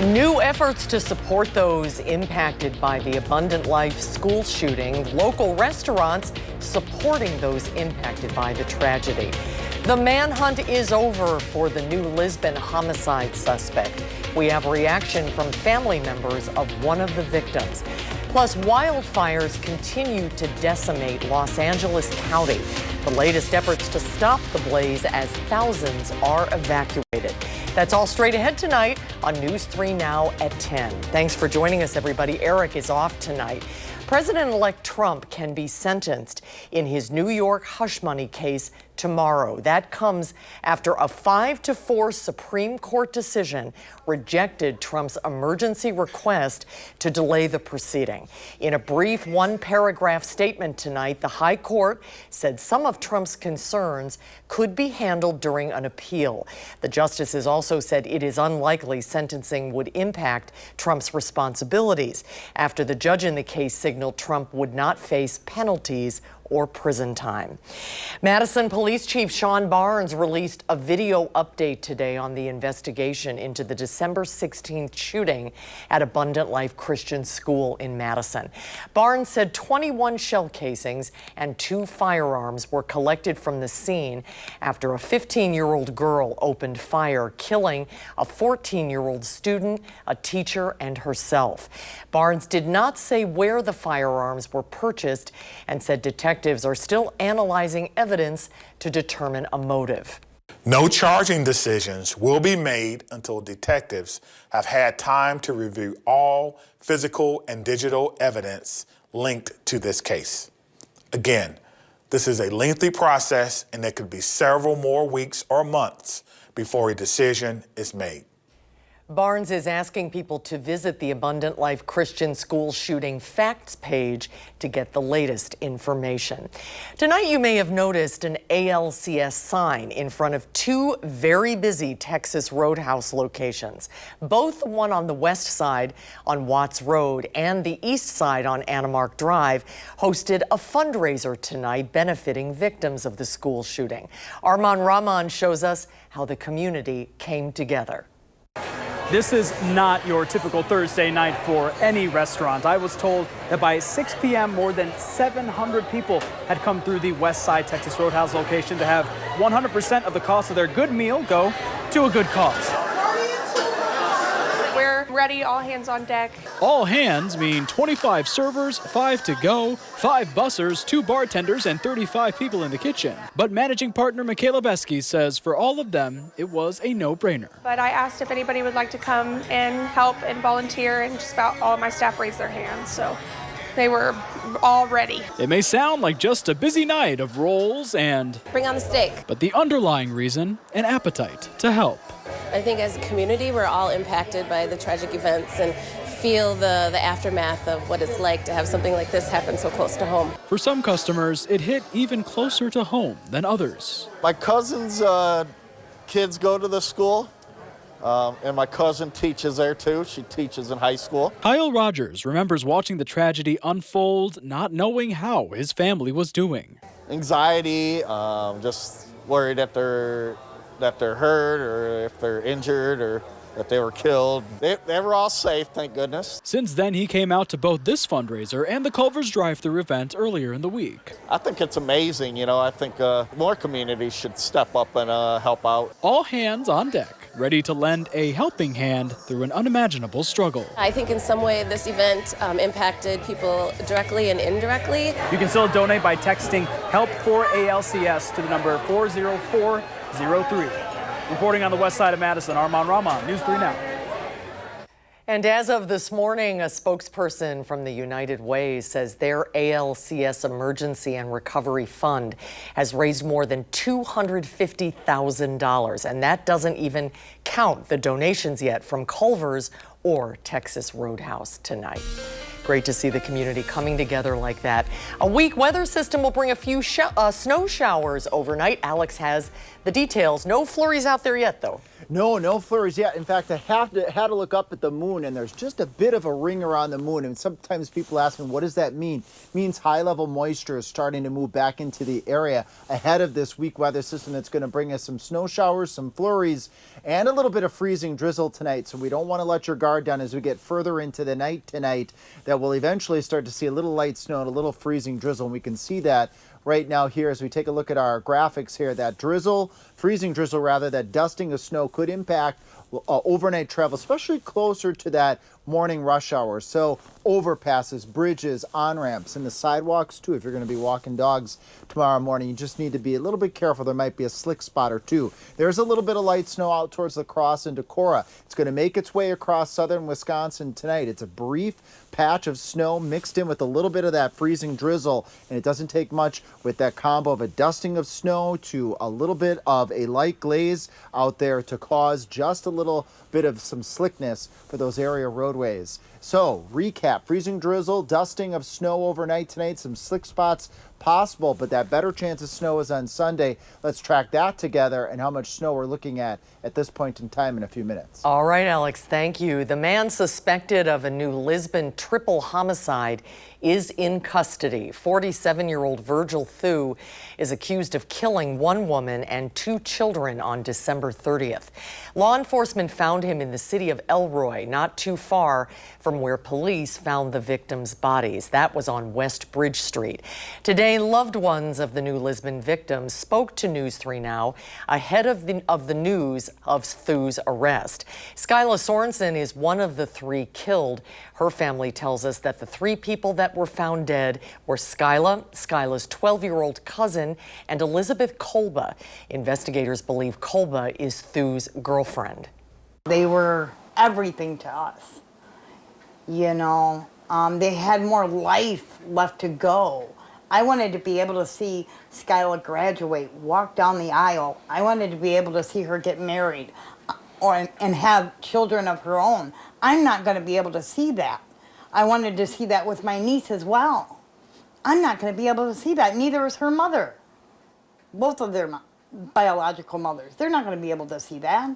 New efforts to support those impacted by the Abundant Life school shooting. Local restaurants supporting those impacted by the tragedy. The manhunt is over for the New Lisbon homicide suspect. We have a reaction from family members of one of the victims. Plus, wildfires continue to decimate Los Angeles County. The latest efforts to stop the blaze as thousands are evacuated. That's all straight ahead tonight on News 3 Now at 10. Thanks for joining us, everybody. Eric is off tonight. President-elect Trump can be sentenced in his New York hush money case tomorrow. That comes after a 5-4 Supreme Court decision rejected Trump's emergency request to delay the proceeding. In a brief one-paragraph statement tonight, the High Court said some of Trump's concerns could be handled during an appeal. The justices also said it is unlikely sentencing would impact Trump's responsibilities after the judge in the case signaled Trump would not face penalties or prison time. Madison Police Chief Sean Barnes released a video update today on the investigation into the December 16th shooting at Abundant Life Christian School in Madison. Barnes said 21 shell casings and 2 firearms were collected from the scene after a 15-year-old girl opened fire, killing a 14-year-old student, a teacher, and herself. Barnes did not say where the firearms were purchased and said detectives are still analyzing evidence to determine a motive. No charging decisions will be made until detectives have had time to review all physical and digital evidence linked to this case. Again, this is a lengthy process, and there could be several more weeks or months before a decision is made. Barnes is asking people to visit the Abundant Life Christian School shooting facts page to get the latest information. Tonight, you may have noticed an ALCS sign in front of 2 very busy Texas Roadhouse locations. Both the one on the west side on Watts Road and the east side on Anamark Drive hosted a fundraiser tonight benefiting victims of the school shooting. Arman Rahman shows us how the community came together. This is not your typical Thursday night for any restaurant. I was told that by 6 p.m., more than 700 people had come through the West Side Texas Roadhouse location to have 100% of the cost of their good meal go to a good cause. We're ready, all hands on deck. All hands mean 25 servers, 5 to go, 5 bussers, 2 bartenders, and 35 people in the kitchen. But managing partner Michaela Besky says for all of them, it was a no-brainer. But I asked if anybody would like to come and help and volunteer, and just about all of my staff raised their hands. So they were all ready. It may sound like just a busy night of rolls and bring on the steak, but the underlying reason, an appetite to help. I think as a community, we're all impacted by the tragic events and feel the aftermath of what it's like to have something like this happen so close to home. For some customers, it hit even closer to home than others. My cousin's kids go to the school, and my cousin teaches there too. She teaches in high school. Kyle Rogers remembers watching the tragedy unfold, not knowing how his family was doing. Anxiety, just worried that they're hurt or if they're injured or that they were killed. They were all safe, thank goodness. Since then, he came out to both this fundraiser and the Culver's drive-thru event earlier in the week. I think it's amazing, you know. I think more communities should step up and help out. All hands on deck, ready to lend a helping hand through an unimaginable struggle. I think in some way this event impacted people directly and indirectly. You can still donate by texting HELP for ALCS to the number 40403. Reporting on the west side of Madison, Arman Rahman, News 3 Now. And as of this morning, a spokesperson from the United Way says their ALCS Emergency and Recovery Fund has raised more than $250,000. And that doesn't even count the donations yet from Culver's or Texas Roadhouse tonight. Great to see the community coming together like that. A weak weather system will bring a few snow showers overnight. Alex has The details, no flurries out there yet, though. No flurries yet. In fact, I had to look up at the moon, and there's just a bit of a ring around the moon. And sometimes people ask me, what does that mean? It means high-level moisture is starting to move back into the area ahead of this weak weather system that's going to bring us some snow showers, some flurries, and a little bit of freezing drizzle tonight. So we don't want to let your guard down as we get further into the night tonight, that we'll eventually start to see a little light snow and a little freezing drizzle. And we can see that right now here as we take a look at our graphics here. That drizzle, freezing drizzle rather, that dusting of snow could impact overnight travel, especially closer to that morning rush hour. So overpasses, bridges, on-ramps, and the sidewalks too. If you're going to be walking dogs tomorrow morning, you just need to be a little bit careful. There might be a slick spot or two. There's a little bit of light snow out towards La Crosse and Decorah. It's going to make its way across southern Wisconsin tonight. It's a brief patch of snow mixed in with a little bit of that freezing drizzle, and it doesn't take much with that combo of a dusting of snow to a little bit of a light glaze out there to cause just a little bit of some slickness for those area roadways. So, recap, freezing drizzle, dusting of snow overnight tonight, some slick spots possible, but that better chance of snow is on Sunday. Let's track that together and how much snow we're looking at this point in time in a few minutes. All right, Alex, thank you. The man suspected of a New Lisbon triple homicide is in custody. 47-year-old Virgil Thu is accused of killing one woman and 2 children on December 30th. Law enforcement found him in the city of Elroy, not too far from where police found the victims' bodies. That was on West Bridge Street. Today, loved ones of the New Lisbon victims spoke to News 3 Now ahead of the news of Thu's arrest. Skyla Sorensen is one of the 3 killed. Her family tells us that the 3 people that were found dead were Skyla's 12-year-old cousin, and Elizabeth Kolba. Investigators believe Kolba is Thu's girlfriend. They were everything to us. You know, they had more life left to go. I wanted to be able to see Skyla graduate, walk down the aisle. I wanted to be able to see her get married and have children of her own. I'm not going to be able to see that. I wanted to see that with my niece as well. I'm not going to be able to see that. Neither is her mother. Both of their biological mothers. They're not going to be able to see that.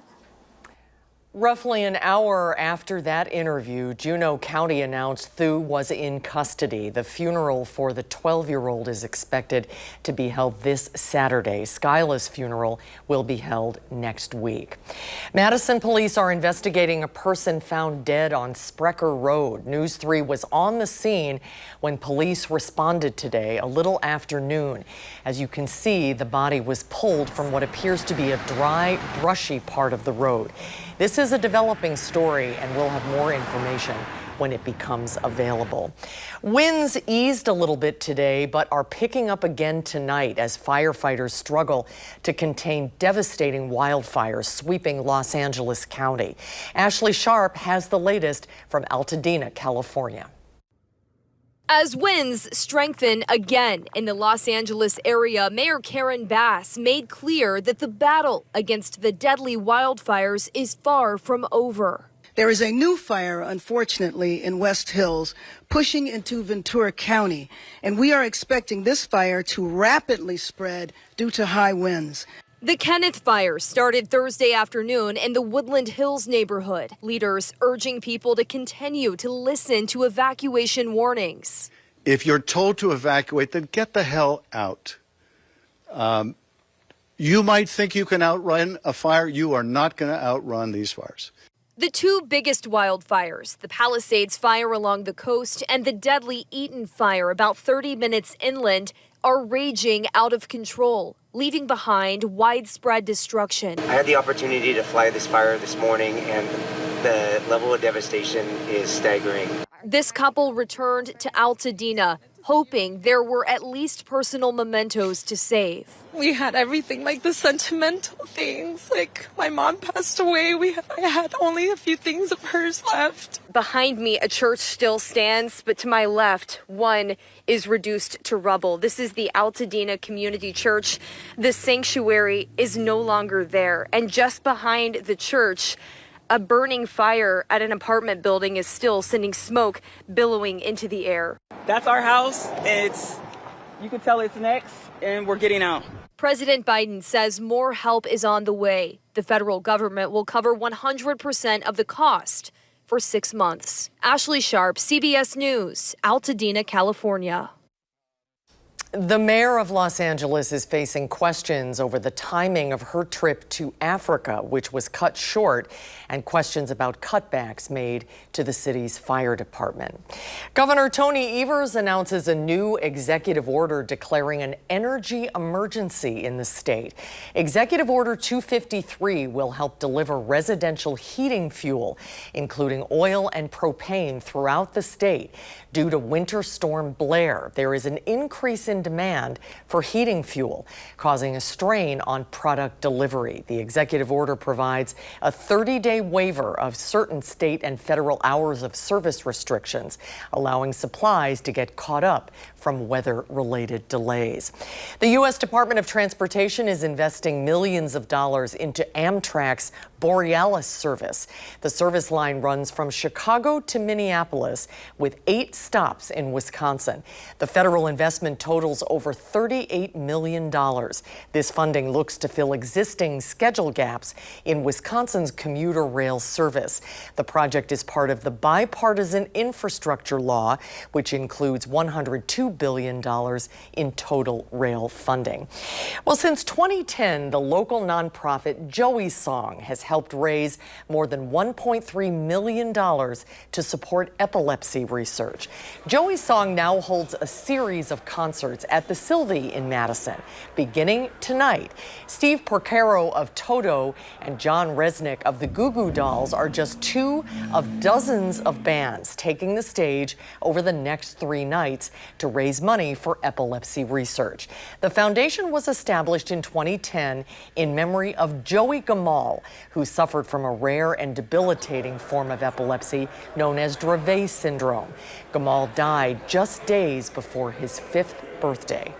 Roughly an hour after that interview, Juneau County announced Thu was in custody. The funeral for the 12-year-old is expected to be held this Saturday. Skyla's funeral will be held next week. Madison police are investigating a person found dead on Sprecher Road. News 3 was on the scene when police responded today, a little after noon. As you can see, the body was pulled from what appears to be a dry, brushy part of the road. This is a developing story, and we'll have more information when it becomes available. Winds eased a little bit today, but are picking up again tonight as firefighters struggle to contain devastating wildfires sweeping Los Angeles County. Ashley Sharp has the latest from Altadena, California. As winds strengthen again in the Los Angeles area, Mayor Karen Bass made clear that the battle against the deadly wildfires is far from over. There is a new fire, unfortunately, in West Hills, pushing into Ventura County, and we are expecting this fire to rapidly spread due to high winds. The Kenneth fire started Thursday afternoon in the Woodland Hills neighborhood. Leaders urging people to continue to listen to evacuation warnings. If you're told to evacuate, then get the hell out. You might think you can outrun a fire. You are not going to outrun these fires. The 2 biggest wildfires, the Palisades fire along the coast and the deadly Eaton fire about 30 minutes inland, are raging out of control, leaving behind widespread destruction. I had the opportunity to fly this fire this morning, and the level of devastation is staggering. This couple returned to Altadena, hoping there were at least personal mementos to save. We had everything, like the sentimental things. Like my mom passed away. I had only a few things of hers left. Behind me, a church still stands, but to my left, one is reduced to rubble. This is the Altadena Community Church. The sanctuary is no longer there. And just behind the church, a burning fire at an apartment building is still sending smoke billowing into the air. That's our house. You can tell it's next, and we're getting out. President Biden says more help is on the way. The federal government will cover 100% of the cost for 6 months. Ashley Sharp, CBS News, Altadena, California. The mayor of Los Angeles is facing questions over the timing of her trip to Africa, which was cut short, and questions about cutbacks made to the city's fire department. Governor Tony Evers announces a new executive order declaring an energy emergency in the state. Executive Order 253 will help deliver residential heating fuel, including oil and propane, throughout the state. Due to Winter Storm Blair, there is an increase in demand for heating fuel, causing a strain on product delivery. The executive order provides a 30-day waiver of certain state and federal hours of service restrictions, allowing supplies to get caught up from weather-related delays. The U.S. Department of Transportation is investing millions of dollars into Amtrak's Borealis service. The service line runs from Chicago to Minneapolis with 8 stops in Wisconsin. The federal investment totals over $38 million. This funding looks to fill existing schedule gaps in Wisconsin's commuter rail service. The project is part of the bipartisan infrastructure law, which includes $102 billion in total rail funding. Well, since 2010, the local nonprofit Joey Song has helped raise more than $1.3 million to support epilepsy research. Joey Song now holds a series of concerts at the Sylvie in Madison, beginning tonight. Steve Porcaro of Toto and John Resnick of the Goo Goo Dolls are just 2 of dozens of bands taking the stage over the next 3 nights to raise money for epilepsy research. The foundation was established in 2010 in memory of Joey Gamal, who suffered from a rare and debilitating form of epilepsy known as Dravet syndrome. Gamal died just days before his 5th birthday.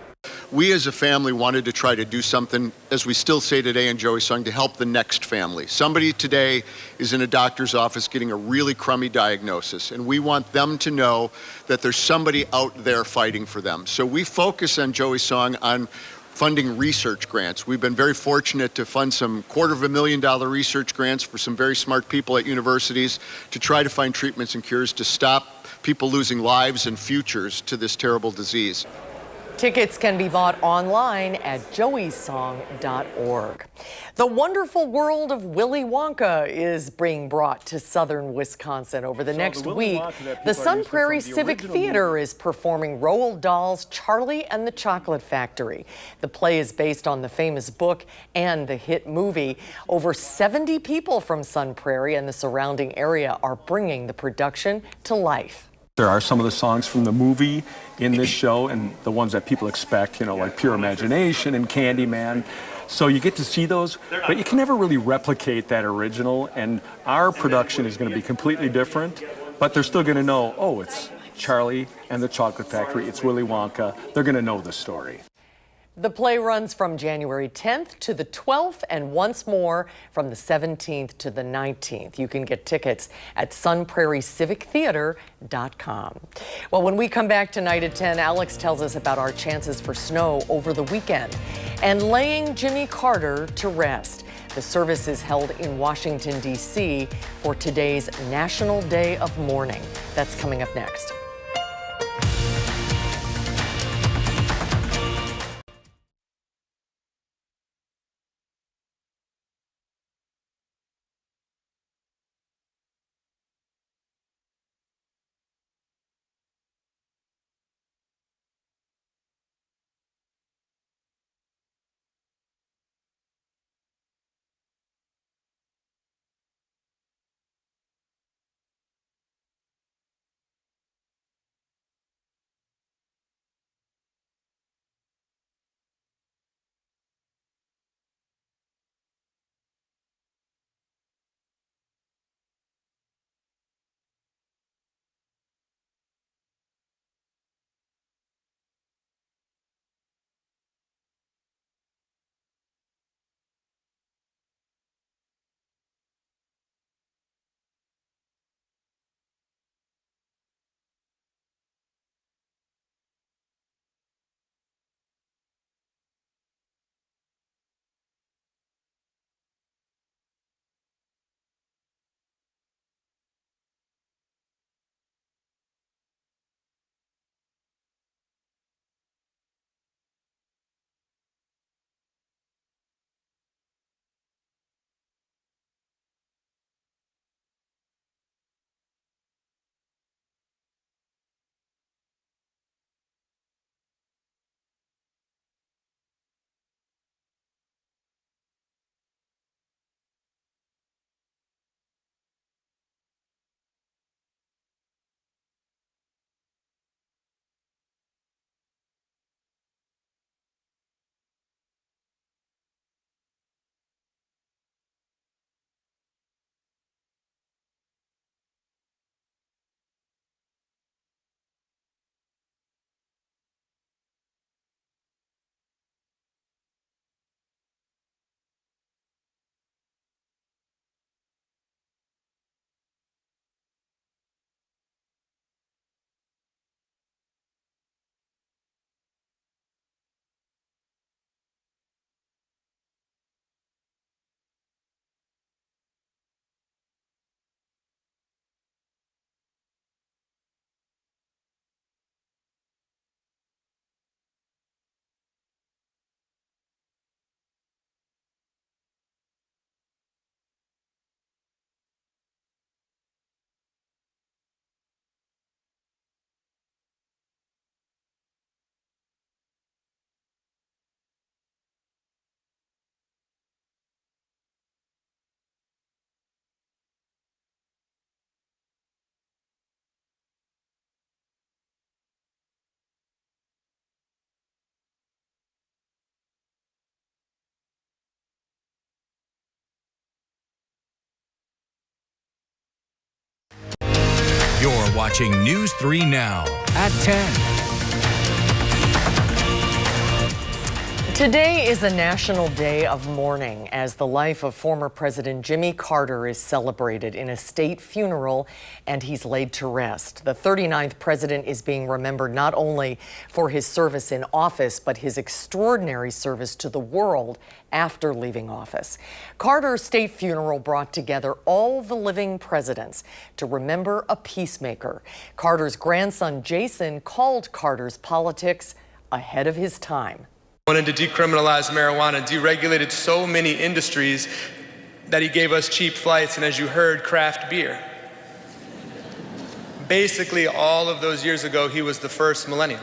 We as a family wanted to try to do something, as we still say today in Joey Song, to help the next family. Somebody today is in a doctor's office getting a really crummy diagnosis, and we want them to know that there's somebody out there fighting for them. So we focus on Joey Song on funding research grants. We've been very fortunate to fund some $250,000 research grants for some very smart people at universities to try to find treatments and cures to stop people losing lives and futures to this terrible disease. Tickets can be bought online at joeysong.org. The wonderful world of Willy Wonka is being brought to southern Wisconsin over the next week. The Sun Prairie Civic Theater is performing Roald Dahl's Charlie and the Chocolate Factory. The play is based on the famous book and the hit movie. Over 70 people from Sun Prairie and the surrounding area are bringing the production to life. There are some of the songs from the movie in this show and the ones that people expect, like Pure Imagination and Candyman. So you get to see those, but you can never really replicate that original. And our production is going to be completely different, but they're still going to know, oh, it's Charlie and the Chocolate Factory, it's Willy Wonka. They're going to know the story. The play runs from January 10th to the 12th and once more from the 17th to the 19th. You can get tickets at sunprairiecivictheater.com. Well, when we come back tonight at 10, Alex tells us about our chances for snow over the weekend and laying Jimmy Carter to rest. The service is held in Washington, D.C. for today's National Day of Mourning. That's coming up next. You're watching News 3 Now at 10. Today is a national day of mourning as the life of former President Jimmy Carter is celebrated in a state funeral and he's laid to rest. The 39th president is being remembered not only for his service in office, but his extraordinary service to the world after leaving office. Carter's state funeral brought together all the living presidents to remember a peacemaker. Carter's grandson, Jason, called Carter's politics ahead of his time. Wanted to decriminalize marijuana, deregulated so many industries that he gave us cheap flights and, as you heard, craft beer. Basically, all of those years ago, he was the first millennial.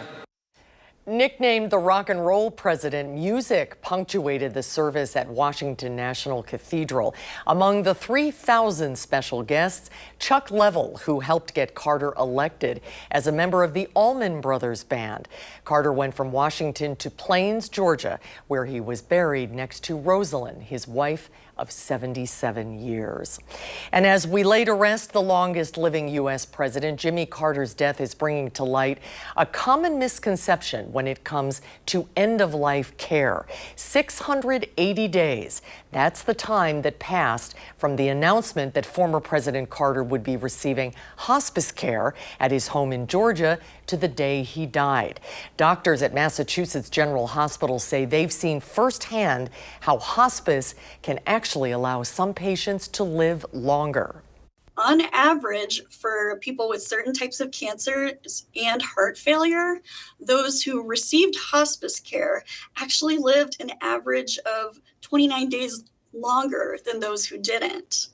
Nicknamed the rock and roll president, music punctuated the service at Washington National Cathedral. Among the 3,000 special guests, Chuck Leavell, who helped get Carter elected as a member of the Allman Brothers Band. Carter went from Washington to Plains, Georgia, where he was buried next to Rosalind, his wife of 77 years. And as we lay to rest the longest living U.S. president, Jimmy Carter's death is bringing to light a common misconception when it comes to end-of-life care. 680 days. That's the time that passed from the announcement that former President Carter would be receiving hospice care at his home in Georgia to the day he died. Doctors at Massachusetts General Hospital say they've seen firsthand how hospice can actually allow some patients to live longer. On average, for people with certain types of cancers and heart failure, those who received hospice care actually lived an average of 29 days longer than those who didn't.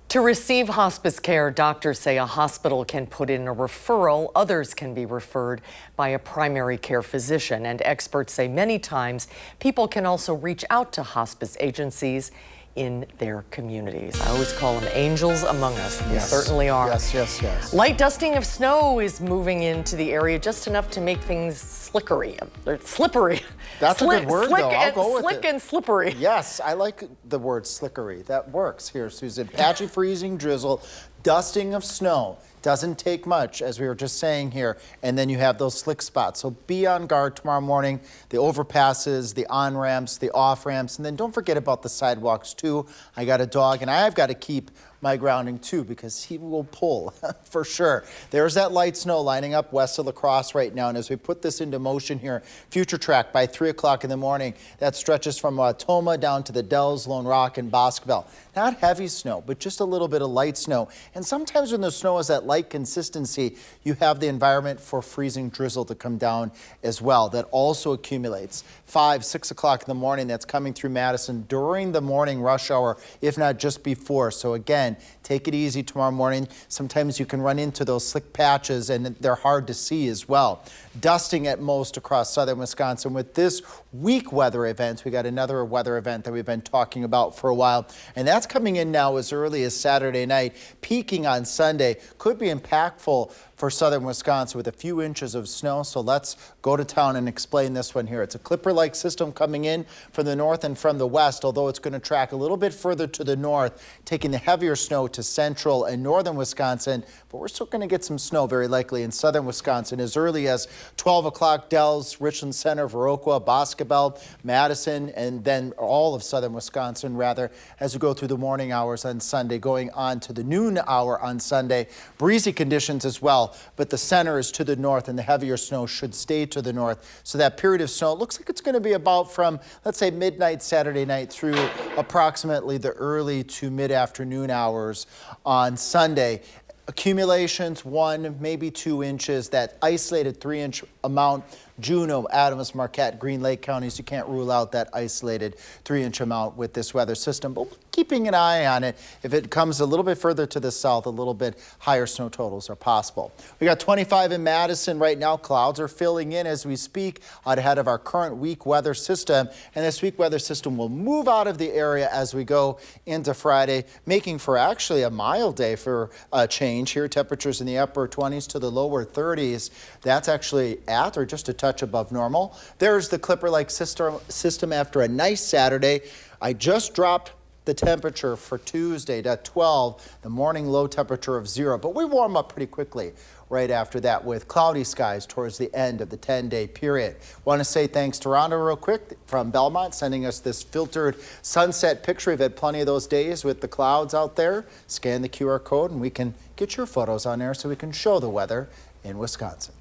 To receive hospice care, doctors say a hospital can put in a referral. Others can be referred by a primary care physician. And experts say many times people can also reach out to hospice agencies in their communities. I always call them angels among us. They certainly are. Yes. Light dusting of snow is moving into the area just enough to make things slippery. That's a good word, though. I'll go with it. Slick and slippery. Yes, I like the word slickery. That works here, Susan. Patchy freezing drizzle, dusting of snow. Doesn't take much, as we were just saying here, and then you have those slick spots. So be on guard tomorrow morning. The overpasses, the on-ramps, the off-ramps, and then don't forget about the sidewalks, too. I got a dog, and I've got to keep my grounding, too, because he will pull, for sure. There's that light snow lining up west of La Crosse right now, and as we put this into motion here, future track by 3 o'clock in the morning, that stretches from Toma down to the Dells, Lone Rock, and Boscoville. Not heavy snow, but just a little bit of light snow. And sometimes when the snow is at light consistency, you have the environment for freezing drizzle to come down as well. That also accumulates. 5, 6 o'clock in the morning, that's coming through Madison during the morning rush hour, if not just before. So again, take it easy tomorrow morning. Sometimes you can run into those slick patches and they're hard to see as well. Dusting at most across southern Wisconsin. With this weak weather event, we got another weather event that we've been talking about for a while, and that's coming in now as early as Saturday night, peaking on Sunday. Could be impactful for southern Wisconsin with a few inches of snow. So let's go to town and explain this one here. It's a clipper-like system coming in from the north and from the west, although it's going to track a little bit further to the north, taking the heavier snow to central and northern Wisconsin. But we're still going to get some snow very likely in southern Wisconsin as early as 12 o'clock, Dells, Richland Center, Viroqua, Boscoville, Madison, and then all of southern Wisconsin, rather, as we go through the morning hours on Sunday, going on to the noon hour on Sunday. Breezy conditions as well, but the center is to the north and the heavier snow should stay to the north. So that period of snow, it looks like it's going to be about from, let's say, midnight Saturday night through approximately the early to mid-afternoon hours on Sunday. Accumulations 1, maybe 2 inches. That isolated 3-inch amount, Juneau, Adams, Marquette, Green Lake counties, you can't rule out that isolated 3-inch amount with this weather system, but keeping an eye on it. If it comes a little bit further to the south, a little bit higher snow totals are possible. We got 25 in Madison right now. Clouds are filling in as we speak out ahead of our current weak weather system, and this weak weather system will move out of the area as we go into Friday, making for actually a mild day for a change here. Temperatures in the upper 20s to the lower 30s. That's actually at or just a touch above normal. There's the clipper-like system after a nice Saturday. I just dropped the temperature for Tuesday at 12, the morning low temperature of 0. But we warm up pretty quickly right after that with cloudy skies towards the end of the 10-day period. Want to say thanks to Rhonda real quick from Belmont, sending us this filtered sunset picture. We've had plenty of those days with the clouds out there. Scan the QR code and we can get your photos on there so we can show the weather in Wisconsin.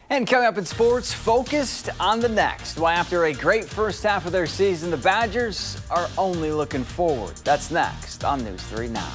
And coming up in sports, focused on the next. Why after a great first half of their season, the Badgers are only looking forward. That's next on News 3 Now.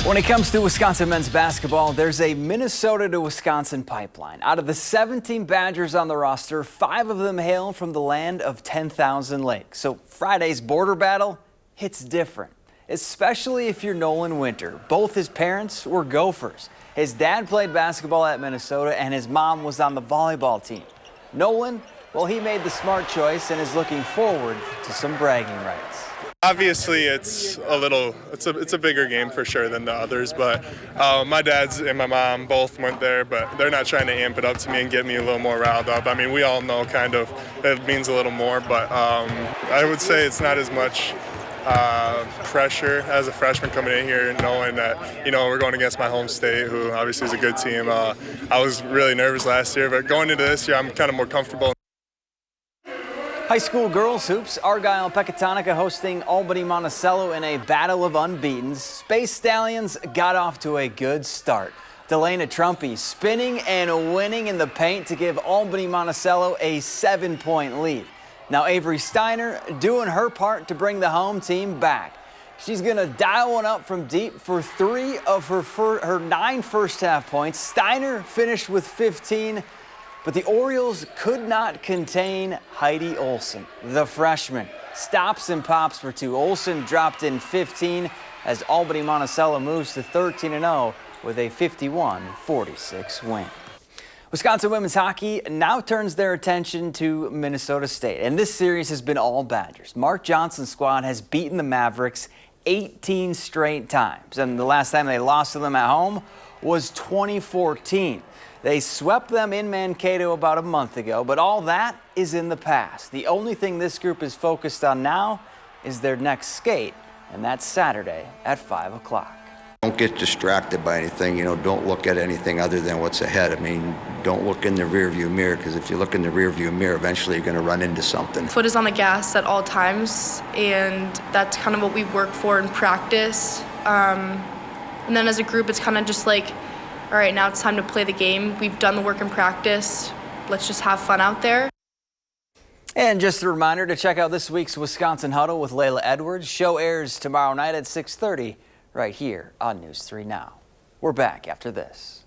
When it comes to Wisconsin men's basketball, there's a Minnesota to Wisconsin pipeline. Out of the 17 Badgers on the roster, 5 of them hail from the land of 10,000 lakes. So Friday's border battle hits different, especially if you're Nolan Winter. Both his parents were Gophers. His dad played basketball at Minnesota and his mom was on the volleyball team. Nolan, well, he made the smart choice and is looking forward to some bragging rights. Obviously, it's a bigger game for sure than the others, but my dad's and my mom both went there, but they're not trying to amp it up to me and get me a little more riled up. I mean, we all know kind of it means a little more, but I would say it's not as much pressure as a freshman coming in here, knowing that, you know, we're going against my home state, who obviously is a good team. I was really nervous last year, but going into this year, I'm kind of more comfortable. High school girls hoops, Argyle Pecatonica hosting Albany Monticello in a battle of unbeatens. Space Stallions got off to a good start. Delana Trumpy spinning and winning in the paint to give Albany Monticello a 7-point lead. Now Avery Steiner doing her part to bring the home team back. She's going to dial one up from deep for 3 of her 9 first-half points. Steiner finished with 15, but the Orioles could not contain Heidi Olson, the freshman. Stops and pops for 2. Olson dropped in 15 as Albany Monticello moves to 13-0 with a 51-46 win. Wisconsin women's hockey now turns their attention to Minnesota State, and this series has been all Badgers. Mark Johnson's squad has beaten the Mavericks 18 straight times, and the last time they lost to them at home was 2014. They swept them in Mankato about a month ago, but all that is in the past. The only thing this group is focused on now is their next skate, and that's Saturday at 5 o'clock. Don't get distracted by anything, don't look at anything other than what's ahead. I mean, don't look in the rearview mirror, because if you look in the rearview mirror, eventually you're going to run into something. Foot is on the gas at all times, and that's kind of what we work for in practice. And then as a group, it's kind of just like, all right, now it's time to play the game. We've done the work in practice. Let's just have fun out there. And just a reminder to check out this week's Wisconsin Huddle with Layla Edwards. Show airs tomorrow night at 6:30 right here on News 3 Now. We're back after this.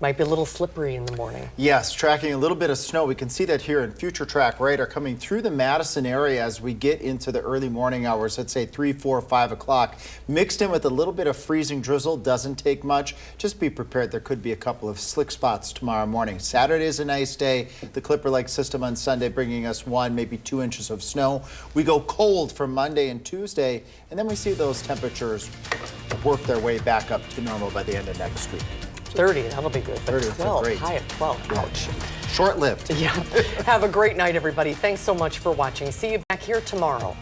Might be a little slippery in the morning. Yes, tracking a little bit of snow. We can see that here in Future Track radar coming through the Madison area as we get into the early morning hours, let's say 3, 4, 5 o'clock. Mixed in with a little bit of freezing drizzle, doesn't take much. Just be prepared. There could be a couple of slick spots tomorrow morning. Saturday is a nice day. The Clipper-like system on Sunday bringing us 1, maybe 2 inches of snow. We go cold for Monday and Tuesday, and then we see those temperatures work their way back up to normal by the end of next week. 30, that'll be good. But 30, 12, great. high at 12. Ouch. Short-lived. Yeah. Have a great night, everybody. Thanks so much for watching. See you back here tomorrow.